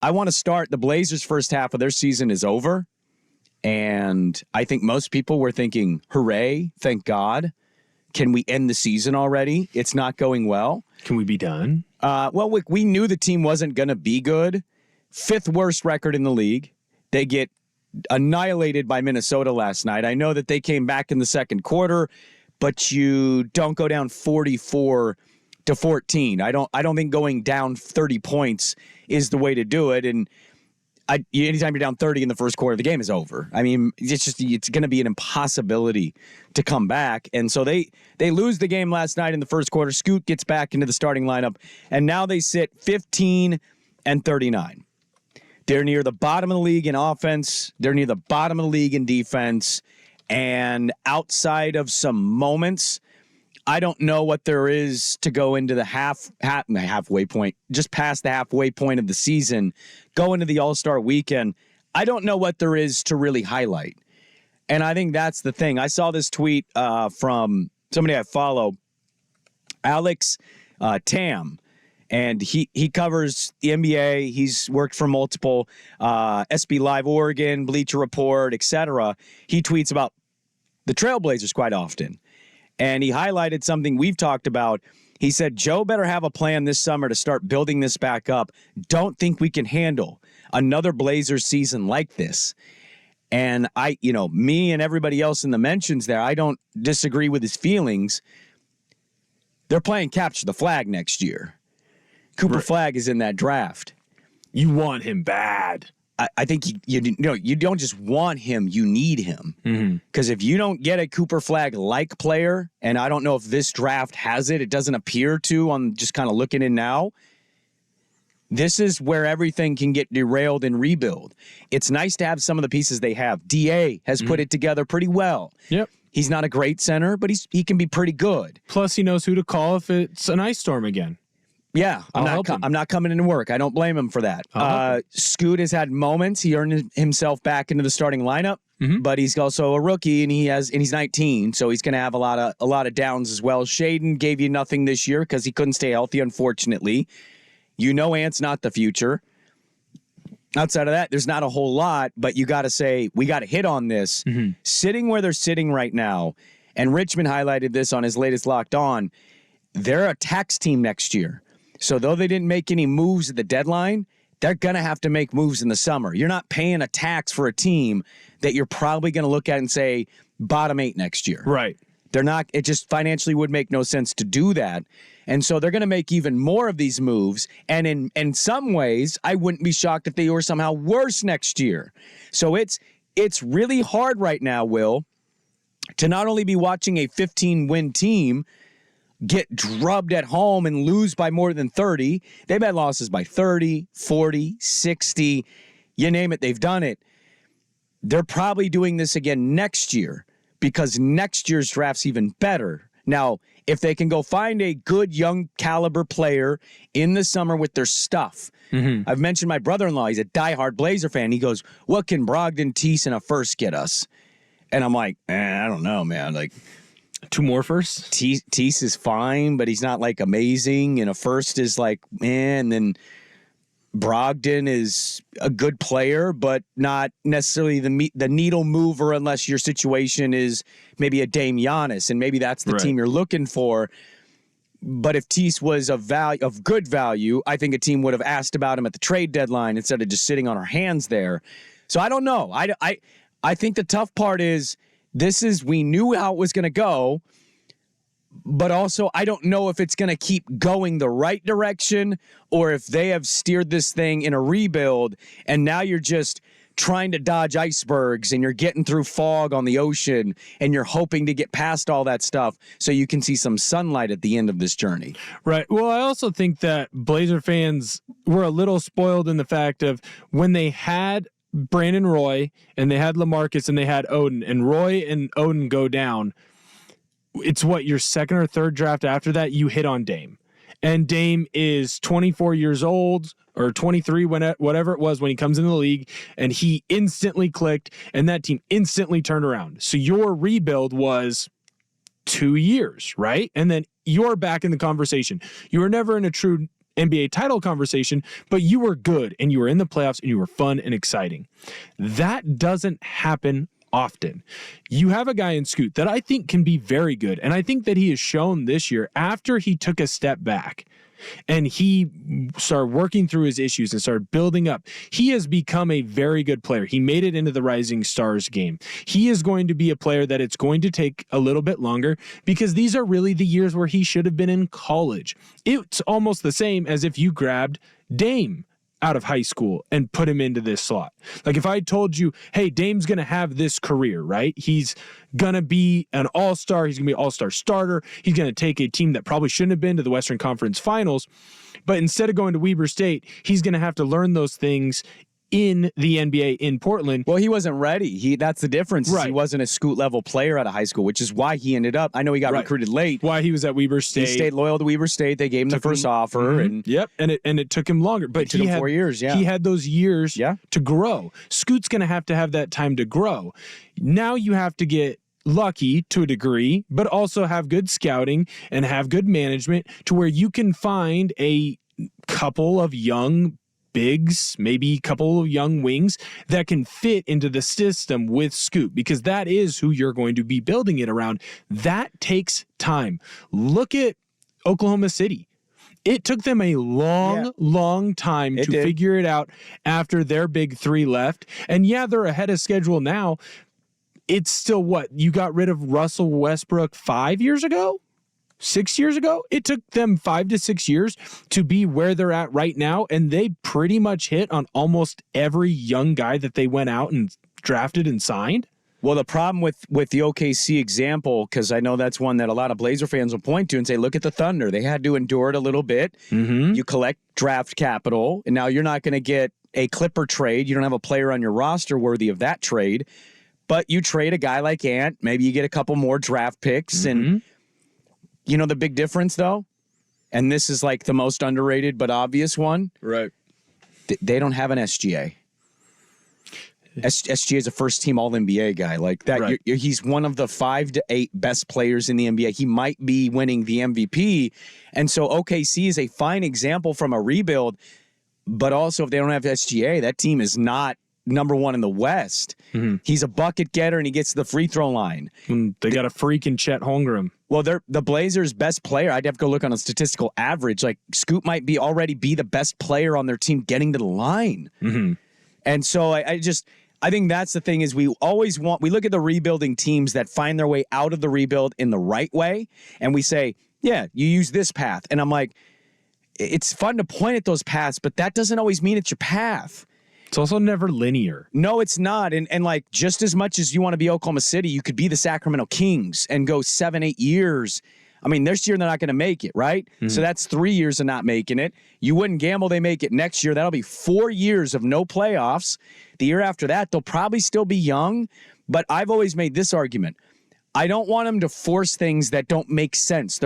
I want to start. The Blazers' first half of their season is over. And I think most people were thinking, hooray, thank God. Can we end the season already? It's not going well. Can we be done? Well, we knew the team wasn't going to be good. 5th worst record in the league. They get annihilated by Minnesota last night. I know that they came back in the second quarter, but you don't go down 44-14. I don't think going down 30 points is the way to do it. And anytime you're down 30 in the first quarter, the game is over. I mean, it's going to be an impossibility to come back. And so they lose the game last night in the first quarter. Scoot gets back into the starting lineup, and now they sit 15-39. They're near the bottom of the league in offense. They're near the bottom of the league in defense. And outside of some moments, I don't know what there is to go into the halfway point, just past the halfway point of the season, go into the All-Star weekend. I don't know what there is to really highlight. And I think that's the thing. I saw this tweet from somebody I follow, Alex Tam, and he covers the NBA. He's worked for multiple SB Live Oregon, Bleacher Report, etc. He tweets about the Trailblazers quite often. And he highlighted something we've talked about. He said, Joe better have a plan this summer to start building this back up. Don't think we can handle another Blazers season like this. And me and everybody else in the mentions there, I don't disagree with his feelings. They're playing capture the flag next year. Cooper Flag is in that draft. You want him bad. I think you don't just want him, you need him. Because if you don't get a Cooper Flag-like player, and I don't know if this draft has it doesn't appear to on just kind of looking in now, this is where everything can get derailed and rebuild. It's nice to have some of the pieces they have. DA has put it together pretty well. Yep. He's not a great center, but he can be pretty good. Plus, he knows who to call if it's an ice storm again. Yeah, I'm not coming into work. I don't blame him for that. Scoot has had moments. He earned himself back into the starting lineup, but he's also a rookie, and he's 19, so he's going to have a lot of downs as well. Shaden gave you nothing this year because he couldn't stay healthy, unfortunately. Ant's not the future. Outside of that, there's not a whole lot, but you got to say we got to hit on this. Sitting where they're sitting right now, and Richmond highlighted this on his latest Locked On. They're a tax team next year. So though they didn't make any moves at the deadline, they're going to have to make moves in the summer. You're not paying a tax for a team that you're probably going to look at and say bottom 8 next year. Right. They're not. It just financially would make no sense to do that. And so they're going to make even more of these moves. And in some ways, I wouldn't be shocked if they were somehow worse next year. So it's really hard right now, Will, to not only be watching a 15-win team get drubbed at home and lose by more than 30. They've had losses by 30, 40, 60. You name it, they've done it. They're probably doing this again next year because next year's draft's even better. Now, if they can go find a good young caliber player in the summer with their stuff. I've mentioned my brother-in-law. He's a diehard Blazer fan. He goes, what can Brogdon, Tease, and a first get us? And I'm like, I don't know, man. Like, 2 more firsts? Tease is fine, but he's not like amazing. And a first is like, and then Brogdon is a good player, but not necessarily the needle mover unless your situation is maybe a Dame Giannis, and maybe that's the team you're looking for. But if Tease was of good value, I think a team would have asked about him at the trade deadline instead of just sitting on our hands there. So I don't know. I think the tough part is we knew how it was going to go, but also I don't know if it's going to keep going the right direction or if they have steered this thing in a rebuild and now you're just trying to dodge icebergs and you're getting through fog on the ocean and you're hoping to get past all that stuff so you can see some sunlight at the end of this journey. Right. Well, I also think that Blazer fans were a little spoiled in the fact of when they had Brandon Roy and they had LaMarcus and they had Odin, and Roy and Odin go down, it's what, your second or third draft after that, you hit on Dame. And Dame is 24 years old or 23, whatever it was when he comes in the league, and he instantly clicked and that team instantly turned around. So your rebuild was 2 years, right? And then you're back in the conversation. You were never in a true NBA title conversation, but you were good and you were in the playoffs and you were fun and exciting. That doesn't happen often. You have a guy in Scoot that I think can be very good, and I think that he has shown this year after he took a step back and he started working through his issues and started building up. He has become a very good player. He made it into the Rising Stars game. He is going to be a player that it's going to take a little bit longer because these are really the years where he should have been in college. It's almost the same as if you grabbed Dame out of high school and put him into this slot. Like if I told you, hey, Dame's going to have this career, right? He's going to be an all-star. He's going to be an all-star starter. He's going to take a team that probably shouldn't have been to the Western Conference Finals. But instead of going to Weber State, he's going to have to learn those things in the NBA in Portland. Well, he wasn't ready. That's the difference. Right. He wasn't a Scoot level player out of high school, which is why he ended up. I know he got recruited late. Why he was at Weber State. He stayed loyal to Weber State. They gave him the first offer, and and it took him longer. But it took him 4 years. Yeah, he had those years to grow. Scoot's going to have that time to grow. Now you have to get lucky to a degree, but also have good scouting and have good management to where you can find a couple of young bigs, maybe a couple of young wings that can fit into the system with Scoot, because that is who you're going to be building it around. That takes time. Look at Oklahoma City. It took them a long time to figure it out after their big three left. And yeah, they're ahead of schedule now. It's still what? You got rid of Russell Westbrook 5 years ago? 6 years ago? It took them 5 to 6 years to be where they're at right now, and they pretty much hit on almost every young guy that they went out and drafted and signed. Well, the problem with the OKC example, because I know that's one that a lot of Blazer fans will point to and say, look at the Thunder. They had to endure it a little bit. Mm-hmm. You collect draft capital, and now you're not going to get a Clipper trade. You don't have a player on your roster worthy of that trade, but you trade a guy like Ant. Maybe you get a couple more draft picks, and you know the big difference, though? And this is like the most underrated but obvious one. Right. They don't have an SGA. SGA is a first-team All-NBA guy. Like that, right. He's one of the 5 to 8 best players in the NBA. He might be winning the MVP. And so OKC is a fine example from a rebuild. But also, if they don't have SGA, that team is not number one in the West. Mm-hmm. He's a bucket getter, and he gets to the free throw line. They got a freak in Chet Holmgren. Well, they're the Blazers' best player. I'd have to go look on a statistical average. Like, Scoot might already be the best player on their team getting to the line. Mm-hmm. And so I think that's the thing is we look at the rebuilding teams that find their way out of the rebuild in the right way. And we say, yeah, you use this path. And I'm like, it's fun to point at those paths, but that doesn't always mean it's your path. It's also never linear. No, it's not. And like, just as much as you want to be Oklahoma City, you could be the Sacramento Kings and go 7-8 years. I mean, this year they're not going to make it, right? Mm-hmm. So that's 3 years of not making it. You wouldn't gamble they make it next year. That'll be 4 years of no playoffs. The year after that, they'll probably still be young. But I've always made this argument. I don't want them to force things that don't make sense.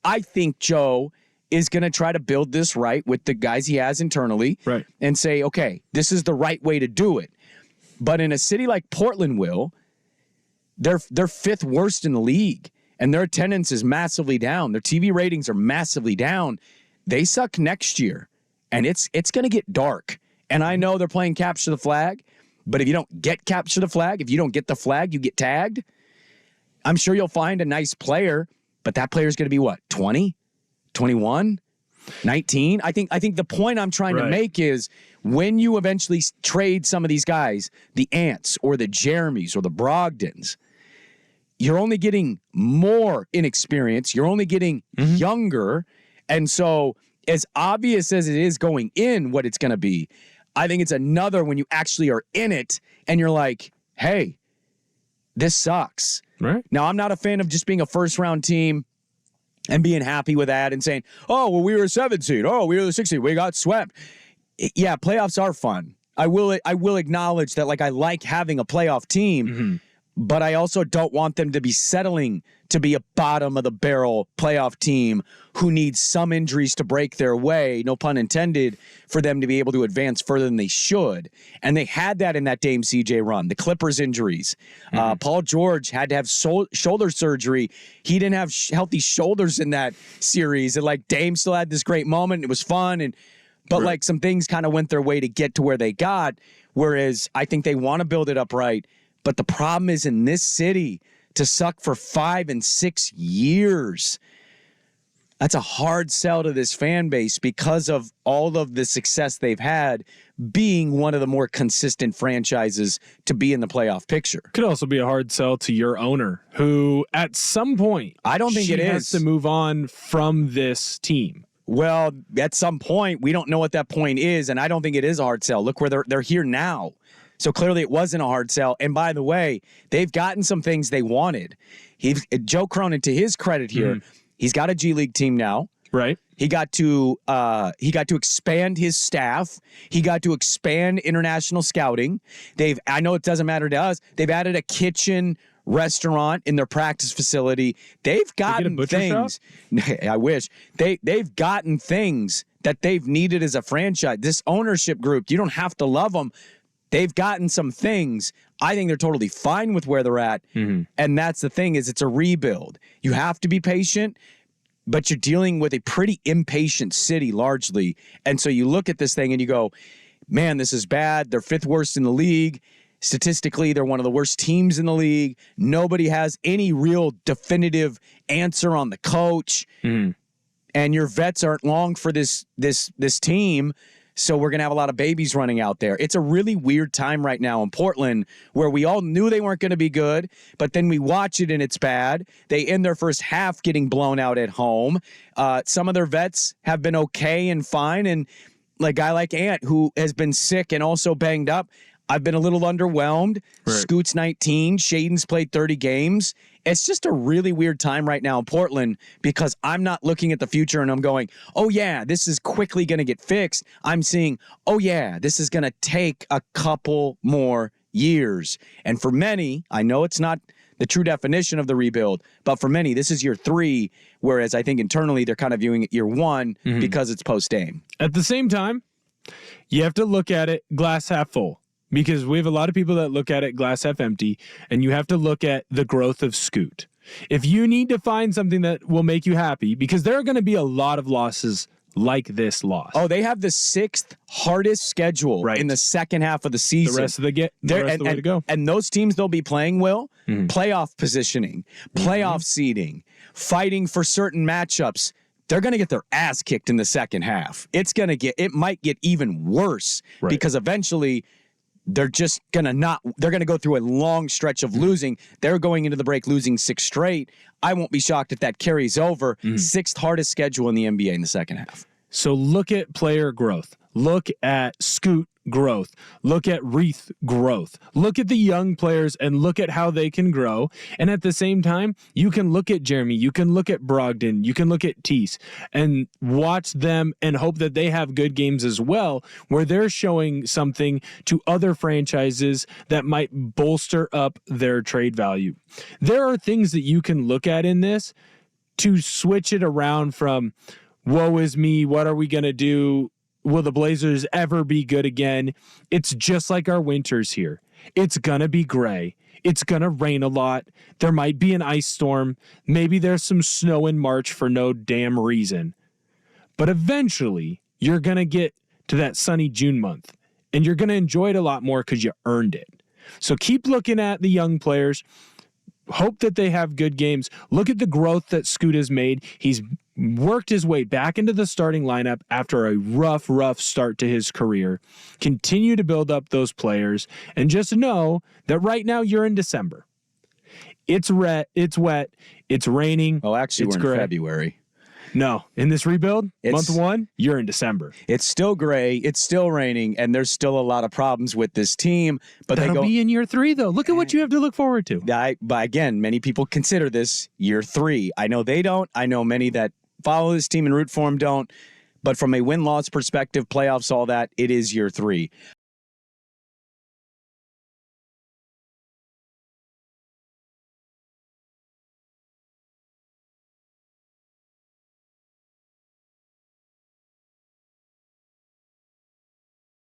I think Joe is going to try to build this right with the guys he has internally, right, and say, okay, this is the right way to do it. But in a city like Portland, they're 5th worst in the league, and their attendance is massively down. Their TV ratings are massively down. They suck next year, and it's going to get dark. And I know they're playing capture the flag, but if you don't get capture the flag, if you don't get the flag, you get tagged. I'm sure you'll find a nice player, but that player is going to be what, 20? 21, 19. I think the point I'm trying to make is when you eventually trade some of these guys, the Ants or the Jeremys or the Brogdons, you're only getting more inexperience. You're only getting younger. And so as obvious as it is going in what it's going to be, I think it's another when you actually are in it and you're like, hey, this sucks. Right. Now, I'm not a fan of just being a first-round team and being happy with that and saying, oh, well, we were a 7th seed. Oh, we were the 6th seed. We got swept. Yeah, playoffs are fun. I will acknowledge that, like, I like having a playoff team, but I also don't want them to be settling to be a bottom of the barrel playoff team who needs some injuries to break their way, no pun intended, for them to be able to advance further than they should. And they had that in that Dame CJ run, the Clippers injuries. Paul George had to have shoulder surgery. He didn't have healthy shoulders in that series. And like Dame still had this great moment. It was fun. But like some things kind of went their way to get to where they got. Whereas I think they want to build it up right. But the problem is in this city, to suck for 5 and 6 years, that's a hard sell to this fan base because of all of the success they've had being one of the more consistent franchises to be in the playoff picture. Could also be a hard sell to your owner, who at some point, I don't think it has to move on from this team. Well, at some point, we don't know what that point is, and I don't think it is a hard sell. Look where they're here now. So clearly it wasn't a hard sell. And by the way, they've gotten some things they wanted. Joe Cronin, to his credit here, he's got a G League team now. Right. He got to expand his staff. He got to expand international scouting. I know it doesn't matter to us. They've added a kitchen restaurant in their practice facility. They've gotten things. I wish. They've gotten things that they've needed as a franchise. This ownership group, you don't have to love them. They've gotten some things. I think they're totally fine with where they're at. And that's the thing, is it's a rebuild. You have to be patient, but you're dealing with a pretty impatient city largely. And so you look at this thing and you go, man, this is bad. They're 5th worst in the league. Statistically, they're one of the worst teams in the league. Nobody has any real definitive answer on the coach. And your vets aren't long for this team. So we're going to have a lot of babies running out there. It's a really weird time right now in Portland where we all knew they weren't going to be good, but then we watch it and it's bad. They end their first half getting blown out at home. Some of their vets have been okay and fine. And like a guy like Ant, who has been sick and also banged up, I've been a little underwhelmed. Right. Scoot's 19. Shaden's played 30 games. It's just a really weird time right now in Portland because I'm not looking at the future and I'm going, oh, yeah, this is quickly going to get fixed. I'm seeing, oh, yeah, this is going to take a couple more years. And for many, I know it's not the true definition of the rebuild, but for many, this is year 3, whereas I think internally they're kind of viewing it year 1 because it's post-Dame. At the same time, you have to look at it glass half full. Because we have a lot of people that look at it glass half empty, and you have to look at the growth of Scoot. If you need to find something that will make you happy, because there are going to be a lot of losses like this loss. Oh, they have the 6th hardest schedule in the second half of the season. The rest of the way to go. And those teams they'll be playing, playoff positioning, playoff seeding, fighting for certain matchups. They're going to get their ass kicked in the second half. It might get even worse because eventually they're going to go through a long stretch of losing. They're going into the break losing 6 straight. I won't be shocked if that carries over. 6th hardest schedule in the NBA in the second half. So look at player growth. Look at Scoot growth. Look at Reith growth. Look at the young players and look at how they can grow. And at the same time, you can look at Jeremy, you can look at Brogdon, you can look at Tease and watch them and hope that they have good games as well, where they're showing something to other franchises that might bolster up their trade value. There are things that you can look at in this to switch it around from, woe is me, what are we going to do? Will the Blazers ever be good again? It's just like our winters here. It's going to be gray. It's going to rain a lot. There might be an ice storm. Maybe there's some snow in March for no damn reason. But eventually, you're going to get to that sunny June month, and you're going to enjoy it a lot more because you earned it. So keep looking at the young players. Hope that they have good games. Look at the growth that Scoot has made. He's worked his way back into the starting lineup after a rough start to his career. Continue to build up those players, and just know that right now you're in December. It's wet, it's raining. Well, actually, it's we're gray. in February. No, in this rebuild, month 1, you're in December. It's still gray, it's still raining, and there's still a lot of problems with this team. But that'll be in year 3, though. Look at what you have to look forward to. But again, many people consider this year 3. I know they don't. I know many that follow this team and root for them don't. But from a win-loss perspective, playoffs, all that, it is year 3.